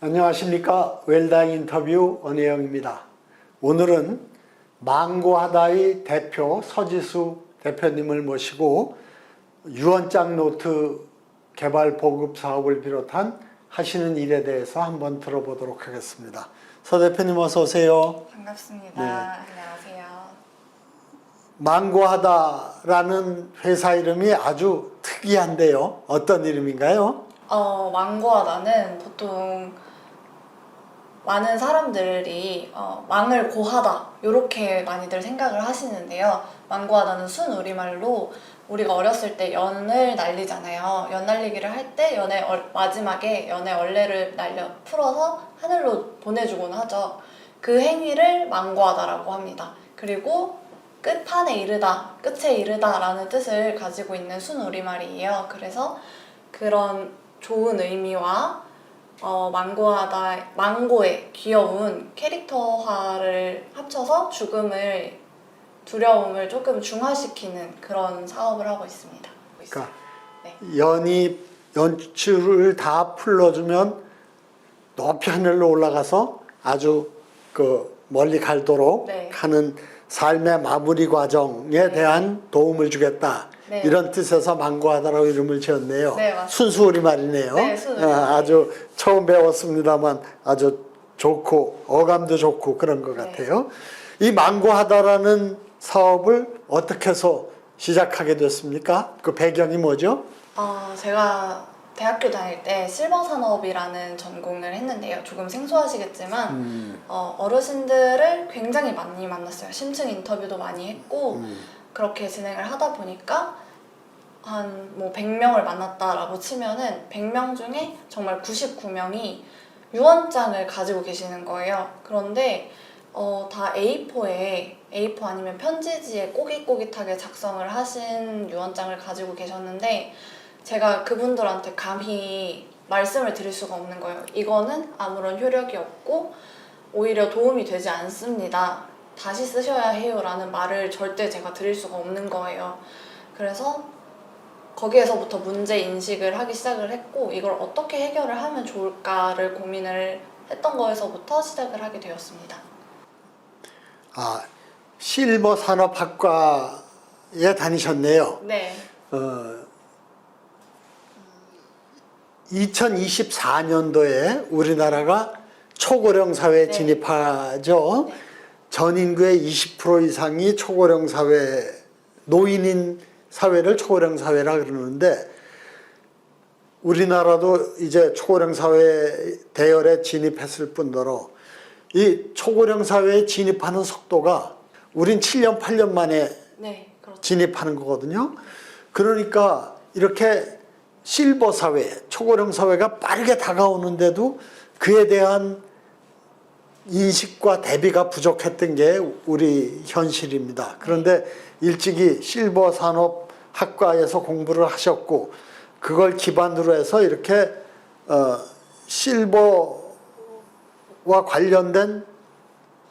안녕하십니까. 웰다잉 인터뷰 원혜영입니다. 오늘은 망고하다의 대표 서지수 대표님을 모시고 유언장 노트 개발 보급 사업을 비롯한 하시는 일에 대해서 한번 들어보도록 하겠습니다. 서 대표님 어서 오세요. 반갑습니다. 네. 안녕하세요. 망고하다라는 회사 이름이 아주 특이한데요. 어떤 이름인가요? 망고하다는 보통 많은 사람들이 망을 고하다 이렇게 많이들 생각을 하시는데요. 망고하다는 순우리말로 우리가 어렸을 때 연을 날리잖아요. 연 날리기를 할 때 마지막에 연의 얼레를 날려 풀어서 하늘로 보내주곤 하죠. 그 행위를 망고하다라고 합니다. 그리고 끝판에 이르다, 끝에 이르다라는 뜻을 가지고 있는 순우리말이에요. 그래서 그런 좋은 의미와 망고의 귀여운 캐릭터화를 합쳐서 두려움을 조금 중화시키는 그런 사업을 하고 있습니다. 그러니까 네. 연줄을 다 풀러주면 높이 하늘로 올라가서 아주 멀리 갈도록 네. 하는 삶의 마무리 과정에 대한 도움을 주겠다. 네. 이런 뜻에서 망고하다라고 이름을 지었네요. 네, 맞습니다. 순수 우리말이네요. 네, 순수 우리말. 아주 처음 배웠습니다만 아주 좋고 어감도 좋고 그런 것 같아요. 이 망고하다라는 사업을 어떻게 해서 시작하게 됐습니까? 그 배경이 뭐죠? 제가 대학교 다닐 때 실버산업이라는 전공을 했는데요. 조금 생소하시겠지만 어르신들을 굉장히 많이 만났어요. 심층 인터뷰도 많이 했고 그렇게 진행을 하다 보니까 한 100명을 만났다라고 치면은 100명 중에 정말 99명이 유언장을 가지고 계시는 거예요. 그런데 다 A4 아니면 편지지에 꼬깃꼬깃하게 작성을 하신 유언장을 가지고 계셨는데 제가 그분들한테 감히 말씀을 드릴 수가 없는 거예요. 이거는 아무런 효력이 없고 오히려 도움이 되지 않습니다. 다시 쓰셔야 해요 라는 말을 절대 제가 드릴 수가 없는 거예요. 그래서 거기에서부터 문제 인식을 하기 시작을 했고 이걸 어떻게 해결을 하면 좋을까를 고민을 했던 거에서부터 시작을 하게 되었습니다. 실버 산업학과에 다니셨네요. 네. 2024년도에 우리나라가 초고령 사회에 네. 진입하죠. 네. 전 인구의 20% 이상이 초고령 사회, 노인인 사회를 초고령 사회라 그러는데 우리나라도 이제 초고령 사회 대열에 진입했을 뿐더러 이 초고령 사회에 진입하는 속도가 우린 7년, 8년 만에 네, 그렇죠. 진입하는 거거든요. 그러니까 이렇게 실버 사회, 초고령 사회가 빠르게 다가오는데도 그에 대한 인식과 대비가 부족했던 게 우리 현실입니다. 그런데 일찍이 실버 산업 학과에서 공부를 하셨고 그걸 기반으로 해서 이렇게 실버와 관련된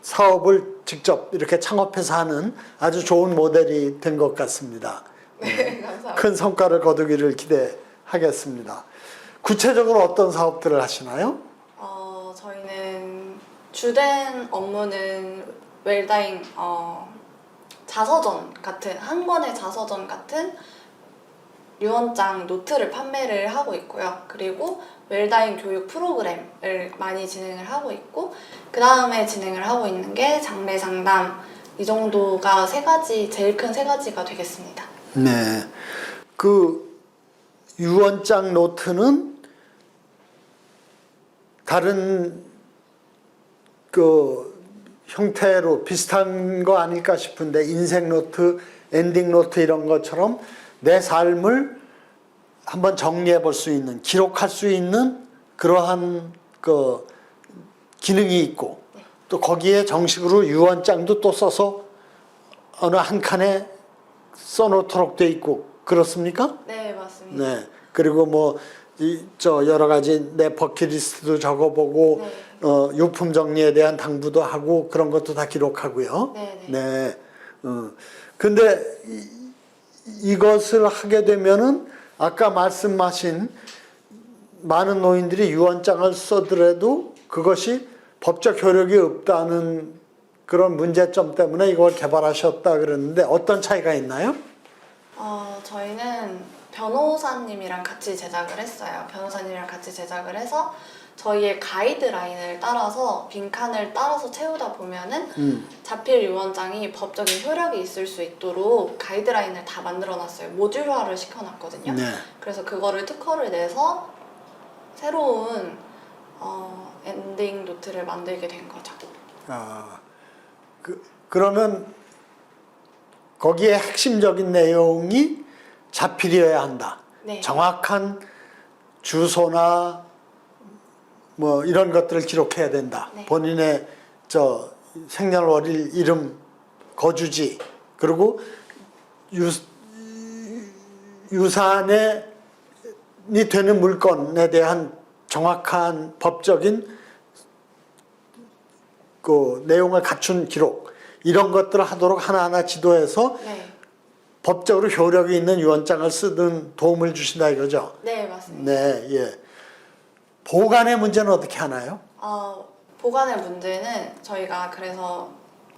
사업을 직접 이렇게 창업해서 하는 아주 좋은 모델이 된 것 같습니다. 네, 감사합니다. 큰 성과를 거두기를 기대하겠습니다. 구체적으로 어떤 사업들을 하시나요? 저희는 주된 업무는 웰다잉 자서전 같은 한 권의 자서전 같은 유언장 노트를 판매를 하고 있고요. 그리고 웰다잉 교육 프로그램을 많이 진행을 하고 있고 그 다음에 진행을 하고 있는 게 장래 상담 이 정도가 제일 큰 세 가지가 되겠습니다. 네. 그 유언장 노트는 다른 형태로 비슷한 거 아닐까 싶은데 인생 노트, 엔딩 노트 이런 것처럼 내 삶을 한번 정리해 볼 수 있는, 기록할 수 있는 그러한 기능이 있고 또 거기에 정식으로 유언장도 또 써서 어느 한 칸에 써놓도록 돼 있고 그렇습니까? 네, 맞습니다. 네. 그리고 여러 가지 내 버킷리스트도 적어보고 네. 유품 정리에 대한 당부도 하고 그런 것도 다 기록하고요. 네. 근데 이것을 하게 되면은 아까 말씀하신 많은 노인들이 유언장을 쓰더라도 그것이 법적 효력이 없다는 그런 문제점 때문에 이걸 개발하셨다 그러는데 어떤 차이가 있나요? 저희는 변호사님이랑 같이 제작을 했어요. 변호사님이랑 같이 제작을 해서 저희의 가이드라인을 따라서 빈칸을 따라서 채우다 보면은 자필 유언장이 법적인 효력이 있을 수 있도록 가이드라인을 다 만들어놨어요. 모듈화를 시켜놨거든요. 네. 그래서 그거를 특허를 내서 새로운 엔딩 노트를 만들게 된 거죠. 그러면 거기에 핵심적인 내용이 자필이어야 한다. 네. 정확한 주소나 뭐 이런 것들을 기록해야 된다. 네. 본인의 생년월일, 이름, 거주지, 그리고 유산이 되는 물건에 대한 정확한 법적인 그 내용을 갖춘 기록, 이런 것들을 하도록 하나하나 지도해서 네. 법적으로 효력이 있는 유언장을 쓰는 도움을 주신다 이거죠? 네, 맞습니다. 네, 예. 보관의 문제는 어떻게 하나요? 보관의 문제는 저희가 그래서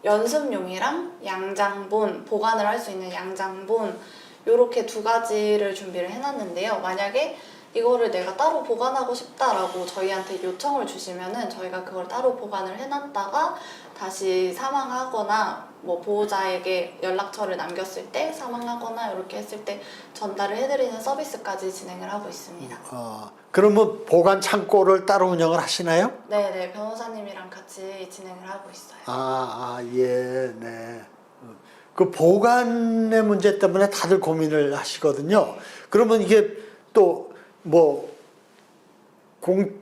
연습용이랑 양장본, 보관을 할 수 있는 양장본 요렇게 두 가지를 준비를 해놨는데요. 만약에 이거를 내가 따로 보관하고 싶다라고 저희한테 요청을 주시면은 저희가 그걸 따로 보관을 해놨다가 다시 사망하거나 뭐 보호자에게 연락처를 남겼을 때 사망하거나 이렇게 했을 때 전달을 해드리는 서비스까지 진행을 하고 있습니다. 그러면 보관 창고를 따로 운영을 하시나요? 네네, 변호사님이랑 같이 진행을 하고 있어요. 예, 네. 그 보관의 문제 때문에 다들 고민을 하시거든요. 그러면 이게 또 뭐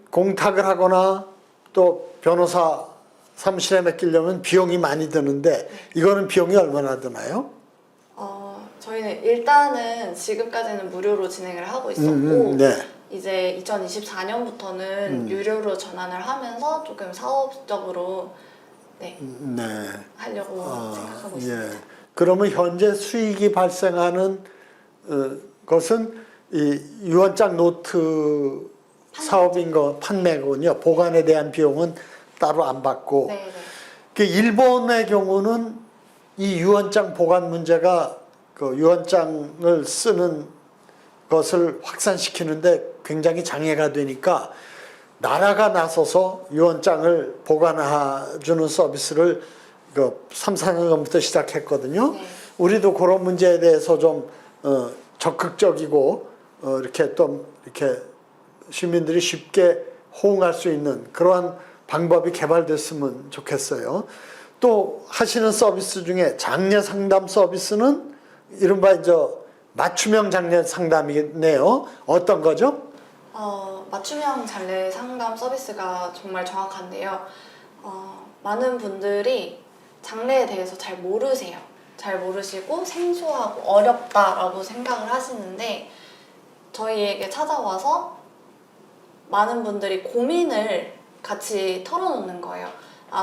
공탁을 하거나 또 변호사 사무실에 맡기려면 비용이 많이 드는데 이거는 비용이 얼마나 드나요? 저희는 일단은 지금까지는 무료로 진행을 하고 있었고 네. 이제 2024년부터는 유료로 전환을 하면서 조금 사업적으로 하려고 생각하고 있습니다. 그러면 현재 수익이 발생하는 것은 이 유언장 노트 사업인 거 판매군요. 보관에 대한 비용은 따로 안 받고. 네. 그 일본의 경우는 이 유언장 보관 문제가 그 유언장을 쓰는 것을 확산시키는데 굉장히 장애가 되니까 나라가 나서서 유언장을 보관해주는 서비스를 3, 4년 전부터 시작했거든요. 네. 우리도 그런 문제에 대해서 좀 적극적이고 이렇게 시민들이 쉽게 호응할 수 있는 그러한 방법이 개발됐으면 좋겠어요. 또 하시는 서비스 중에 장례 상담 서비스는 이른바 이제 맞춤형 장례 상담이네요. 어떤 거죠? 맞춤형 장례 상담 서비스가 정말 정확한데요. 많은 분들이 장례에 대해서 잘 모르세요. 잘 모르시고 생소하고 어렵다라고 생각을 하시는데 저희에게 찾아와서 많은 분들이 고민을 같이 털어놓는 거예요.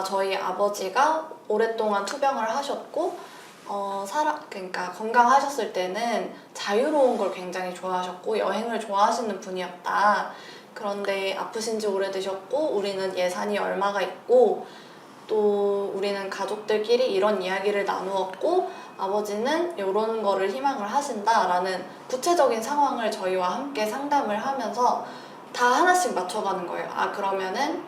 저희 아버지가 오랫동안 투병을 하셨고 그러니까 건강하셨을 때는 자유로운 걸 굉장히 좋아하셨고 여행을 좋아하시는 분이었다. 그런데 아프신 지 오래되셨고 우리는 예산이 얼마가 있고 또 우리는 가족들끼리 이런 이야기를 나누었고 아버지는 이런 거를 희망을 하신다라는 구체적인 상황을 저희와 함께 상담을 하면서 다 하나씩 맞춰가는 거예요. 그러면은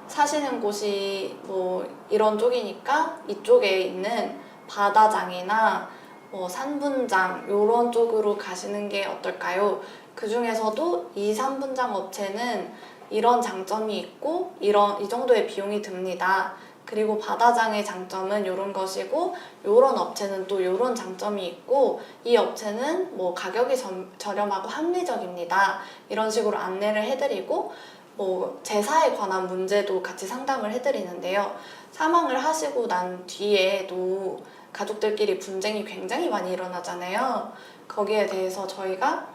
사시는 곳이 뭐 이런 쪽이니까 이쪽에 있는 바다장이나 뭐 산분장 이런 쪽으로 가시는 게 어떨까요? 그 중에서도 이 산분장 업체는 이런 장점이 있고 이 정도의 비용이 듭니다. 그리고 바다장의 장점은 이런 것이고 이런 업체는 또 이런 장점이 있고 이 업체는 뭐 가격이 저렴하고 합리적입니다. 이런 식으로 안내를 해드리고 뭐 제사에 관한 문제도 같이 상담을 해드리는데요. 사망을 하시고 난 뒤에도 가족들끼리 분쟁이 굉장히 많이 일어나잖아요. 거기에 대해서 저희가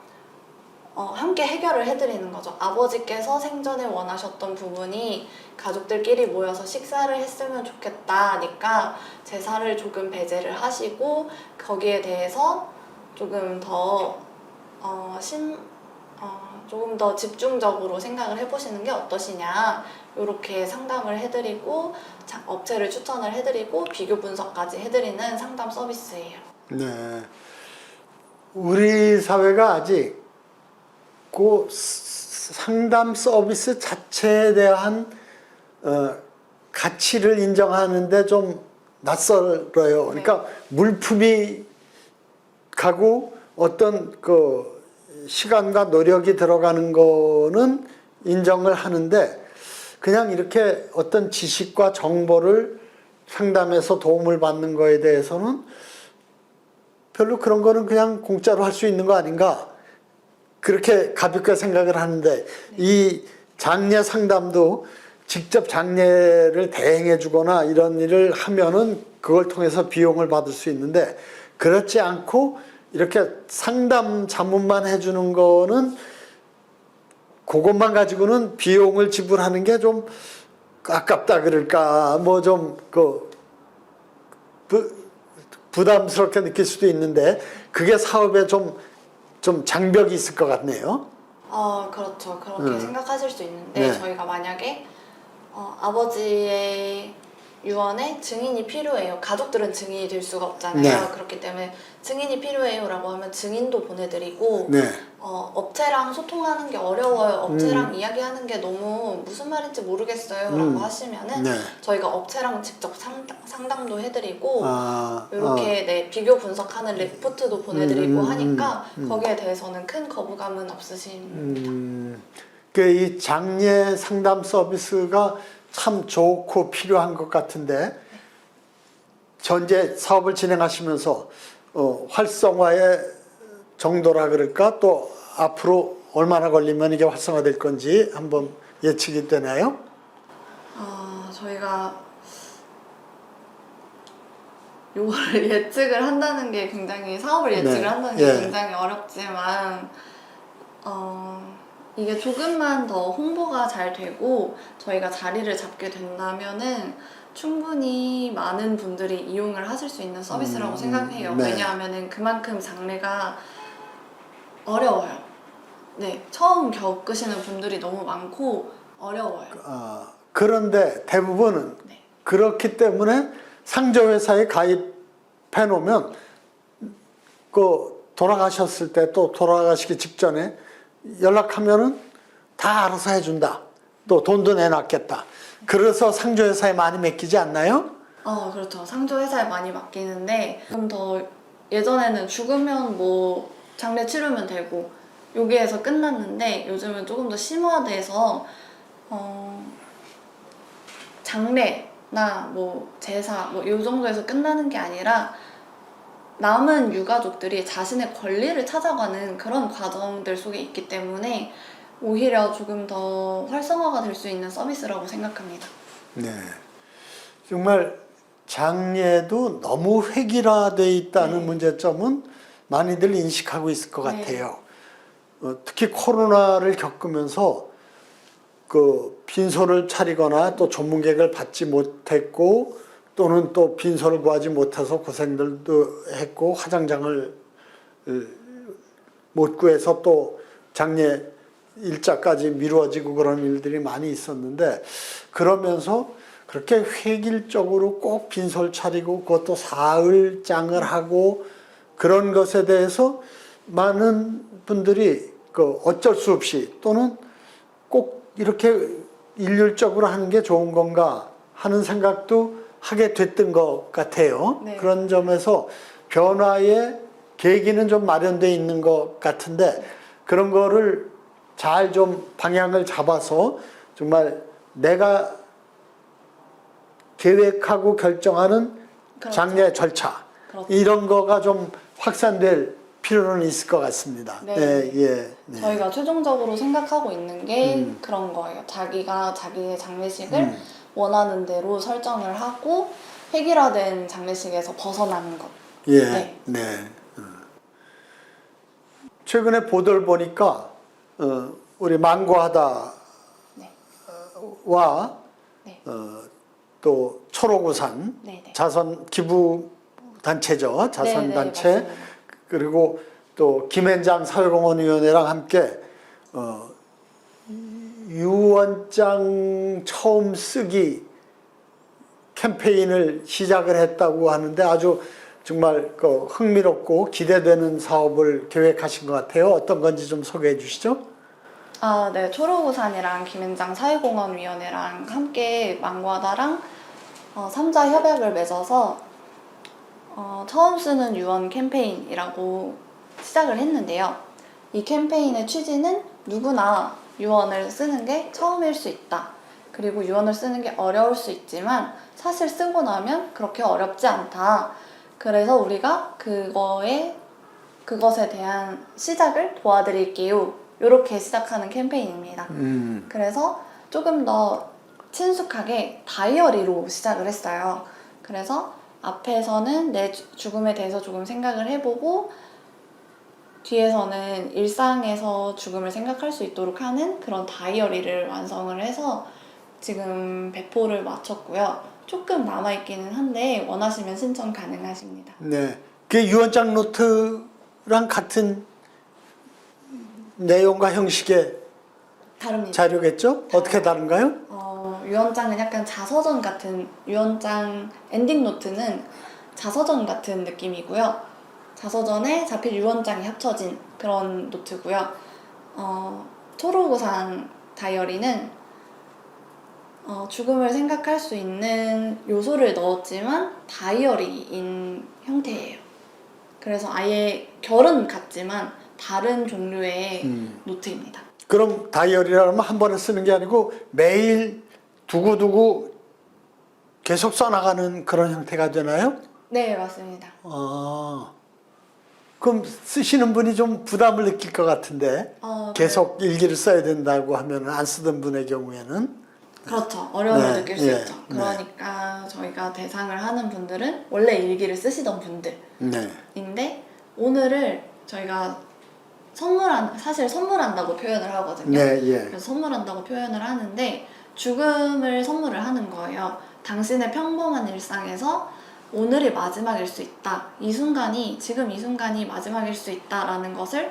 함께 해결을 해드리는 거죠. 아버지께서 생전에 원하셨던 부분이 가족들끼리 모여서 식사를 했으면 좋겠다니까 제사를 조금 배제를 하시고 거기에 대해서 조금 더 조금 더 집중적으로 생각을 해보시는 게 어떠시냐 이렇게 상담을 해드리고 업체를 추천을 해드리고 비교 분석까지 해드리는 상담 서비스예요. 네. 우리 사회가 아직 그 상담 서비스 자체에 대한 가치를 인정하는데 좀 낯설어요. 그러니까 물품이 가고 어떤 그 시간과 노력이 들어가는 거는 인정을 하는데 그냥 이렇게 어떤 지식과 정보를 상담해서 도움을 받는 거에 대해서는 별로 그런 거는 그냥 공짜로 할 수 있는 거 아닌가 그렇게 가볍게 생각을 하는데 이 장례 상담도 직접 장례를 대행해 주거나 이런 일을 하면은 그걸 통해서 비용을 받을 수 있는데 그렇지 않고 이렇게 상담 자문만 해주는 거는 그것만 가지고는 비용을 지불하는 게 좀 아깝다 그럴까 뭐 좀 부담스럽게 느낄 수도 있는데 그게 사업에 좀 장벽이 있을 것 같네요. 그렇죠. 그렇게 생각하실 수 있는데 네. 저희가 만약에 아버지의 유언에 증인이 필요해요. 가족들은 증인이 될 수가 없잖아요. 네. 그렇기 때문에 증인이 필요해요 라고 하면 증인도 보내드리고 네. 업체랑 소통하는 게 어려워요. 업체랑 이야기하는 게 너무 무슨 말인지 모르겠어요 라고 하시면은 네. 저희가 업체랑 직접 상담도 해드리고 아, 이렇게 네, 비교 분석하는 리포트도 보내드리고 하니까 거기에 대해서는 큰 거부감은 없으신 이 장례 상담 서비스가 참 좋고 필요한 것 같은데 현재 사업을 진행하시면서 활성화의 정도라 그럴까 또 앞으로 얼마나 걸리면 이게 활성화될 건지 한번 예측이 되나요? 저희가 요거를 예측을 한다는 게 굉장히 사업을 예측을 네. 한다는 게 예. 굉장히 어렵지만 이게 조금만 더 홍보가 잘 되고 저희가 자리를 잡게 된다면은 충분히 많은 분들이 이용을 하실 수 있는 서비스라고 생각해요. 네. 왜냐하면은 그만큼 장르가 어려워요. 네, 처음 겪으시는 분들이 너무 많고 어려워요. 그런데 대부분은 네. 그렇기 때문에 상조회사에 가입해 놓으면 돌아가셨을 때 또 돌아가시기 직전에 연락하면은 다 알아서 해준다. 또 돈도 내놨겠다. 그래서 상조회사에 많이 맡기지 않나요? 그렇죠. 상조회사에 많이 맡기는데 좀 더 예전에는 죽으면 뭐 장례 치르면 되고 여기에서 끝났는데 요즘은 조금 더 심화돼서 장례나 뭐 제사 뭐 이 정도에서 끝나는 게 아니라 남은 유가족들이 자신의 권리를 찾아가는 그런 과정들 속에 있기 때문에 오히려 조금 더 활성화가 될 수 있는 서비스라고 생각합니다. 네. 정말 장례도 너무 획일화되어 있다는 네. 문제점은 많이들 인식하고 있을 것 네. 같아요. 특히 코로나를 겪으면서 빈소를 차리거나 또 전문객을 받지 못했고 또는 또 빈소를 구하지 못해서 고생들도 했고 화장장을 못 구해서 또 장례 일자까지 미뤄지고 그런 일들이 많이 있었는데 그러면서 그렇게 획일적으로 꼭 빈소를 차리고 그것도 사흘장을 하고 그런 것에 대해서 많은 분들이 어쩔 수 없이 또는 꼭 이렇게 일률적으로 하는 게 좋은 건가 하는 생각도 하게 됐던 것 같아요. 네. 그런 점에서 변화의 계기는 좀 마련되어 있는 것 같은데 그런 거를 잘 좀 방향을 잡아서 정말 내가 계획하고 결정하는 그렇죠. 장례 절차 그렇죠. 이런 거가 좀 확산될 필요는 있을 것 같습니다. 네. 네. 저희가 최종적으로 생각하고 있는 게 그런 거예요. 자기가 자기의 장례식을 원하는 대로 설정을 하고 획일화된 장례식에서 벗어나는 것. 네. 네. 최근에 보도를 보니까 우리 망고하다와 네. 네. 또 초록우산 네, 네. 자선 기부 단체죠. 자선 네, 단체 맞습니다. 그리고 또 김앤장 사회공헌위원회랑 함께 유언장 처음 쓰기 캠페인을 시작을 했다고 하는데 아주 정말 흥미롭고 기대되는 사업을 계획하신 것 같아요. 어떤 건지 좀 소개해 주시죠. 네. 초록우산이랑 김앤장 사회공헌위원회랑 함께 망고하다랑 3자 협약을 맺어서 처음 쓰는 유언 캠페인이라고 시작을 했는데요. 이 캠페인의 취지는 누구나 유언을 쓰는 게 처음일 수 있다. 그리고 유언을 쓰는 게 어려울 수 있지만 사실 쓰고 나면 그렇게 어렵지 않다. 그래서 우리가 그것에 대한 시작을 도와드릴게요. 이렇게 시작하는 캠페인입니다. 그래서 조금 더 친숙하게 다이어리로 시작을 했어요. 그래서 앞에서는 내 죽음에 대해서 조금 생각을 해보고 뒤에서는 일상에서 죽음을 생각할 수 있도록 하는 그런 다이어리를 완성을 해서 지금 배포를 마쳤고요. 조금 남아있기는 한데 원하시면 신청 가능하십니다. 네, 그 유언장 노트랑 같은 내용과 형식의 다릅니다. 자료겠죠? 어떻게 다른가요? 유언장은 약간 자서전 같은, 유언장 엔딩 노트는 자서전 같은 느낌이고요. 자서전에 자필 유언장이 합쳐진 그런 노트고요. 초록우산 다이어리는 죽음을 생각할 수 있는 요소를 넣었지만 다이어리인 형태예요. 그래서 아예 결은 같지만 다른 종류의 노트입니다. 그럼 다이어리라면 한 번에 쓰는 게 아니고 매일 두고두고 계속 써나가는 그런 형태가 되나요? 네, 맞습니다. 그럼 쓰시는 분이 좀 부담을 느낄 것 같은데 계속 일기를 써야 된다고 하면 안 쓰던 분의 경우에는 그렇죠. 어려움을 네, 느낄 수 예, 있죠. 그러니까 저희가 대상을 하는 분들은 원래 일기를 쓰시던 분들인데 오늘을 저희가 사실 선물한다고 표현을 하거든요. 네, 예. 그래서 선물한다고 표현을 하는데 죽음을 선물을 하는 거예요. 당신의 평범한 일상에서 오늘이 마지막일 수 있다. 지금 이 순간이 마지막일 수 있다라는 것을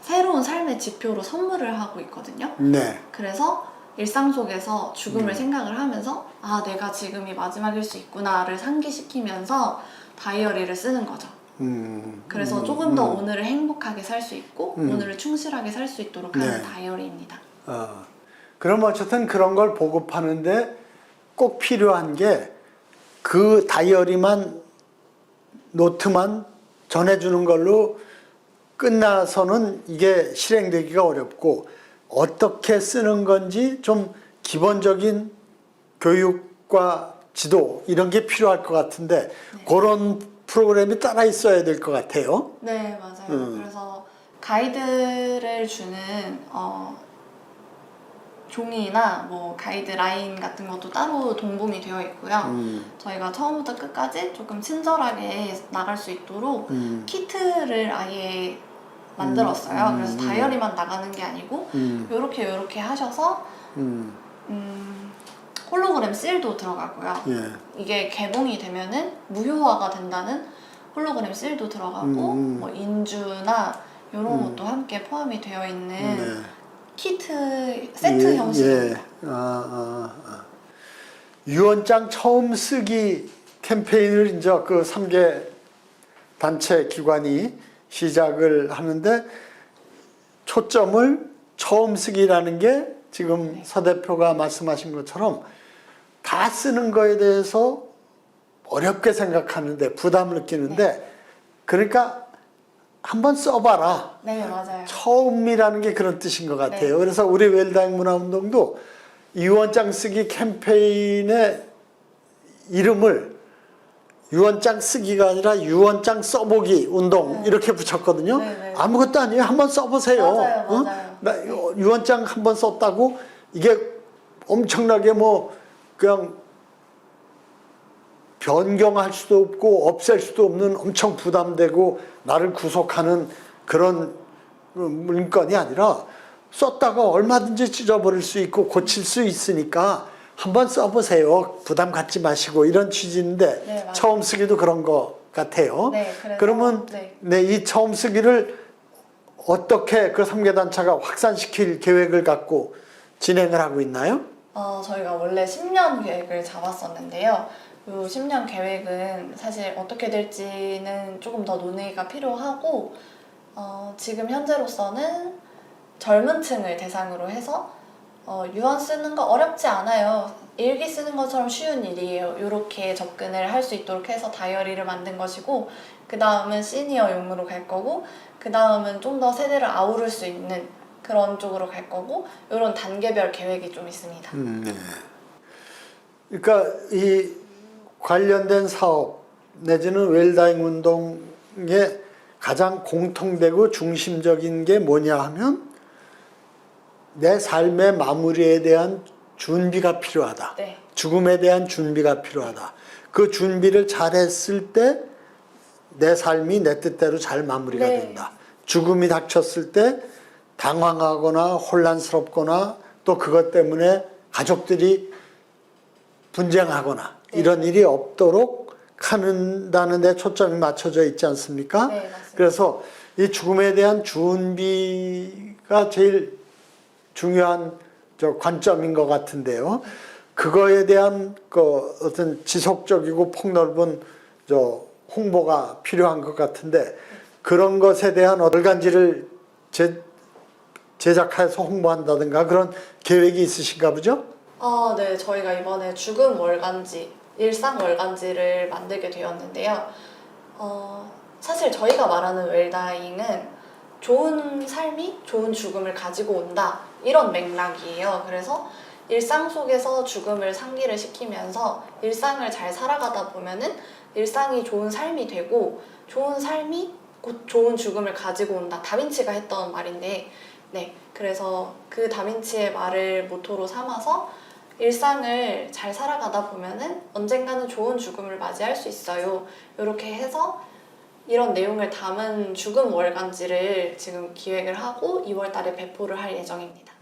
새로운 삶의 지표로 선물을 하고 있거든요. 네. 그래서 일상 속에서 죽음을 생각을 하면서 내가 지금이 마지막일 수 있구나를 상기시키면서 다이어리를 쓰는 거죠. 그래서 조금 더 오늘을 행복하게 살 수 있고 오늘을 충실하게 살 수 있도록 하는 다이어리입니다. 그럼 어쨌든 그런 걸 보급하는데 꼭 필요한 게 그 다이어리만 노트만 전해주는 걸로 끝나서는 이게 실행되기가 어렵고 어떻게 쓰는 건지 좀 기본적인 교육과 지도 이런 게 필요할 것 같은데 그런 프로그램이 따라 있어야 될 것 같아요. 네, 맞아요. 그래서 가이드를 주는 종이나 뭐 가이드라인 같은 것도 따로 동봉이 되어 있고요. 저희가 처음부터 끝까지 조금 친절하게 나갈 수 있도록 키트를 아예 만들었어요. 그래서 다이어리만 나가는 게 아니고 요렇게 하셔서 홀로그램 실도 들어가고요. 예. 이게 개봉이 되면은 무효화가 된다는 홀로그램 실도 들어가고 뭐 인주나 이런 것도 함께 포함이 되어 있는 키트 세트 형식입니다. 유언장 처음 쓰기 캠페인을 이제 그 3개 단체 기관이 시작을 하는데 초점을 처음 쓰기라는 게 지금 서 대표가 말씀하신 것처럼 다 쓰는 거에 대해서 어렵게 생각하는데 부담을 느끼는데 그러니까 한번 써봐라. 네, 맞아요. 처음이라는 게 그런 뜻인 것 같아요. 네. 그래서 우리 웰다잉 문화운동도 유언장 쓰기 캠페인의 이름을 유언장 쓰기가 아니라 유언장 써보기 운동 이렇게 붙였거든요. 네. 아무것도 아니에요. 한번 써보세요. 맞아요. 나 유언장 한번 썼다고 이게 엄청나게 뭐 그냥 변경할 수도 없고 없앨 수도 없는 엄청 부담되고 나를 구속하는 그런 문건이 아니라 썼다가 얼마든지 찢어버릴 수 있고 고칠 수 있으니까 한번 써보세요. 부담 갖지 마시고 이런 취지인데 네, 처음 쓰기도 그런 것 같아요. 네, 그래서, 그러면 이 처음 쓰기를 어떻게 그 3개 단체가 확산시킬 계획을 갖고 진행을 하고 있나요? 저희가 원래 10년 계획을 잡았었는데요. 이 10년 계획은 사실 어떻게 될지는 조금 더 논의가 필요하고, 지금 현재로서는 젊은 층을 대상으로 해서 유언 쓰는 거 어렵지 않아요. 일기 쓰는 것처럼 쉬운 일이에요. 이렇게 접근을 할 수 있도록 해서 다이어리를 만든 것이고, 그 다음은 시니어용으로 갈 거고, 그 다음은 좀 더 세대를 아우를 수 있는 그런 쪽으로 갈 거고, 이런 단계별 계획이 좀 있습니다. 네. 그러니까 이 관련된 사업 내지는 웰다잉 운동의 가장 공통되고 중심적인 게 뭐냐 하면 내 삶의 마무리에 대한 준비가 필요하다. 네. 죽음에 대한 준비가 필요하다. 그 준비를 잘했을 때 내 삶이 내 뜻대로 잘 마무리가 네. 된다. 죽음이 닥쳤을 때 당황하거나 혼란스럽거나 또 그것 때문에 가족들이 분쟁하거나 네. 이런 일이 없도록 하는다는 데 초점이 맞춰져 있지 않습니까? 네, 맞습니다. 그래서 이 죽음에 대한 준비가 제일 중요한 관점인 것 같은데요. 그거에 대한 그 어떤 지속적이고 폭넓은 홍보가 필요한 것 같은데 그런 것에 대한 얼간지를 제작해서 홍보한다든가 그런 계획이 있으신가 보죠? 네. 저희가 이번에 죽음 월간지, 일상 월간지를 만들게 되었는데요. 사실 저희가 말하는 웰다잉은 좋은 삶이 좋은 죽음을 가지고 온다. 이런 맥락이에요. 그래서 일상 속에서 죽음을 상기를 시키면서 일상을 잘 살아가다 보면은 일상이 좋은 삶이 되고 좋은 삶이 곧 좋은 죽음을 가지고 온다. 다빈치가 했던 말인데, 네. 그래서 그 다빈치의 말을 모토로 삼아서 일상을 잘 살아가다 보면은 언젠가는 좋은 죽음을 맞이할 수 있어요. 이렇게 해서 이런 내용을 담은 죽음 월간지를 지금 기획을 하고 2월 달에 배포를 할 예정입니다.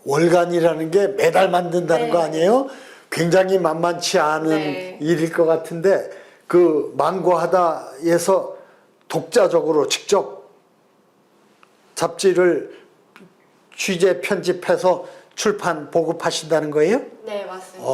월간이라는 게 매달 만든다는 네. 거 아니에요? 굉장히 만만치 않은 네. 일일 것 같은데 그 망고하다에서 독자적으로 직접 잡지를 취재 편집해서 출판 보급하신다는 거예요? 네, 맞습니다.